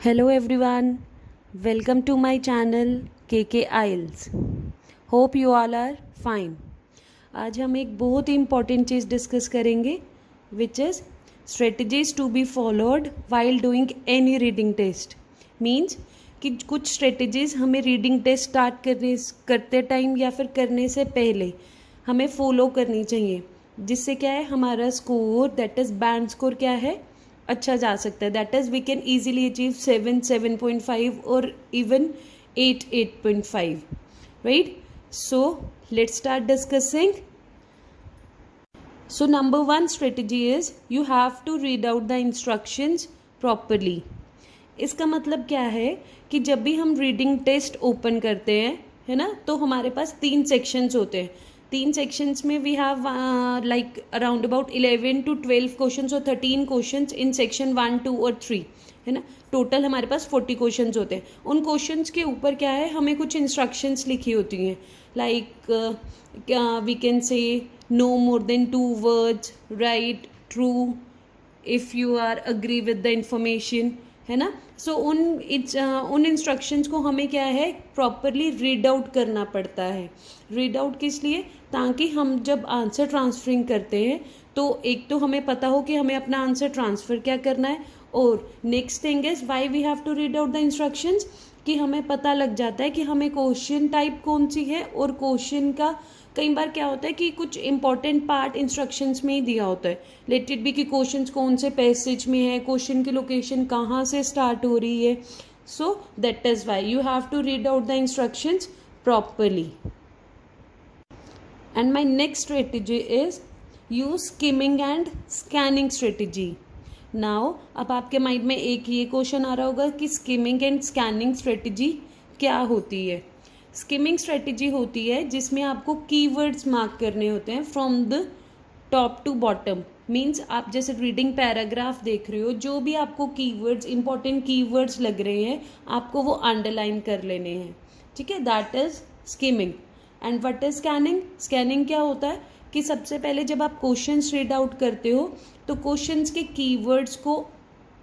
Hello everyone, welcome to my channel KK IELTS. Hope you all are fine. आज हम एक बहुत ही important चीज़ डिस्कस करेंगे which is strategies to be followed while doing any reading test. Means कि कुछ strategies हमें reading test start करते टाइम या फिर करने से पहले हमें फॉलो करनी चाहिए, जिससे क्या है हमारा score that is band score क्या है अच्छा जा सकता है. That is we can easily achieve 7.5 और even 8.5. Right, so let's start discussing. So number one strategy is you have to read out the instructions properly. इसका मतलब क्या है कि जब भी हम रीडिंग टेस्ट ओपन करते हैं, है ना, तो हमारे पास 3 सेक्शंस होते हैं. 3 सेक्शंस में we have like around about 11 to 12 questions और 13 क्वेश्चंस इन सेक्शन 1, 2 और 3, है ना. टोटल हमारे पास 40 क्वेश्चंस होते हैं. उन क्वेश्चंस के ऊपर क्या है, हमें कुछ इंस्ट्रक्शंस लिखी होती हैं. Like we can say no more than 2 words, right, true, if you are agree with the information, है ना. सो उन इंस्ट्रक्शंस को हमें क्या है प्रॉपरली रीड आउट करना पड़ता है. रीड आउट किस लिए, ताकि हम जब आंसर ट्रांसफरिंग करते हैं तो एक तो हमें पता हो कि हमें अपना आंसर ट्रांसफ़र क्या करना है, और next thing is why we have to read out the instructions, कि हमें पता लग जाता है कि हमें क्वेश्चन टाइप कौन सी है, और क्वेश्चन का कई बार क्या होता है कि कुछ इंपॉर्टेंट पार्ट इंस्ट्रक्शंस में ही दिया होता है. लेट इट बी कि क्वेश्चंस कौन से पैसेज में है, क्वेश्चन की लोकेशन कहाँ से स्टार्ट हो रही है. So that is why you have to read out the instructions properly. And my next strategy is use skimming and scanning strategy. Now अब आपके माइंड में एक ये क्वेश्चन आ रहा होगा कि स्किमिंग एंड स्कैनिंग स्ट्रेटेजी क्या होती है. स्किमिंग स्ट्रेटेजी होती है जिसमें आपको कीवर्ड्स मार्क करने होते हैं from the top to bottom. Means आप जैसे रीडिंग पैराग्राफ देख रहे हो, जो भी आपको कीवर्ड्स इंपॉर्टेंट कीवर्ड्स लग रहे हैं आपको वो अंडरलाइन कर लेने हैं. ठीक है, that is skimming. And what is scanning. Scanning क्या होता है कि सबसे पहले जब आप क्वेश्चंस रीड आउट करते हो तो क्वेश्चंस के कीवर्ड्स को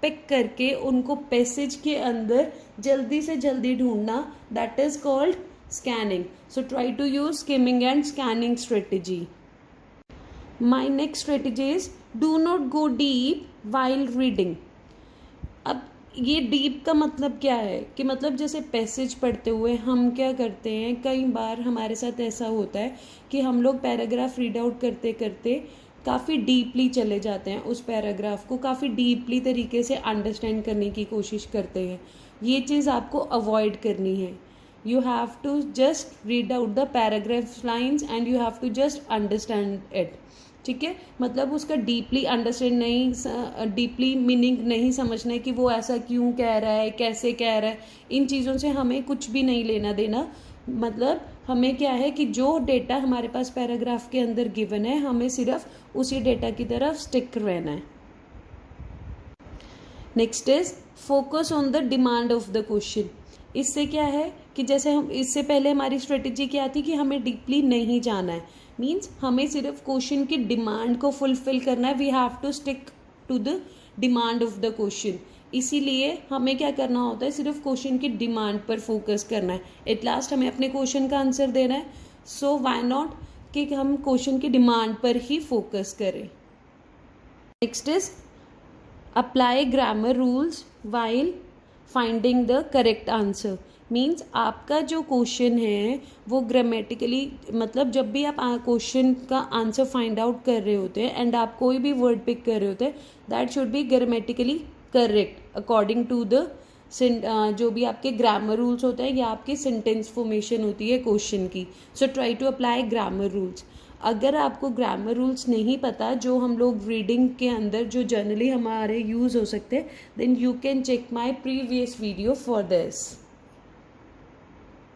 पिक करके उनको पैसेज के अंदर जल्दी से जल्दी ढूंढना, that is called scanning. So try to use skimming and scanning strategy. My next strategy is do not go deep while reading. अब ये डीप का मतलब क्या है कि मतलब जैसे पैसेज पढ़ते हुए हम क्या करते हैं, कई बार हमारे साथ ऐसा होता है कि हम लोग पैराग्राफ रीड आउट करते करते काफ़ी डीपली चले जाते हैं, उस पैराग्राफ को काफ़ी डीपली तरीके से अंडरस्टैंड करने की कोशिश करते हैं. ये चीज़ आपको अवॉइड करनी है. You have to just read out the paragraph lines and you have to just understand it. ठीक है, मतलब उसका डीपली अंडरस्टैंड नहीं, डीपली मीनिंग नहीं समझना है कि वो ऐसा क्यों कह रहा है, कैसे कह रहा है. इन चीज़ों से हमें कुछ भी नहीं लेना देना. मतलब हमें क्या है कि जो डेटा हमारे पास पैराग्राफ के अंदर गिवन है हमें सिर्फ उसी डेटा की तरफ स्टिक रहना है. Next is focus on the demand of the question. इससे क्या है कि जैसे हम इससे पहले हमारी स्ट्रेटेजी क्या थी कि हमें डीपली नहीं जाना है. मीन्स हमें सिर्फ क्वेश्चन की डिमांड को फुलफिल करना है. We have to stick to the demand of the question. इसीलिए हमें क्या करना होता है, सिर्फ क्वेश्चन की डिमांड पर फोकस करना है. एट लास्ट हमें अपने क्वेश्चन का आंसर देना है. सो व्हाई नॉट कि हम क्वेश्चन की डिमांड पर ही फोकस करें. Next is apply grammar rules while finding the correct answer. Means आपका जो क्वेश्चन है वो ग्रामेटिकली, मतलब जब भी आप क्वेश्चन का आंसर फाइंड आउट कर रहे होते हैं एंड आप कोई भी वर्ड पिक कर रहे होते हैं, that should be grammatically correct according to the जो भी आपके ग्रामर रूल्स होते हैं या आपकी सेंटेंस फॉर्मेशन होती है क्वेश्चन की. So try to apply grammar rules. अगर आपको ग्रामर रूल्स नहीं पता जो हम लोग रीडिंग के अंदर जो जनरली हमारे यूज़ हो सकते हैं, then you can check my previous video for this.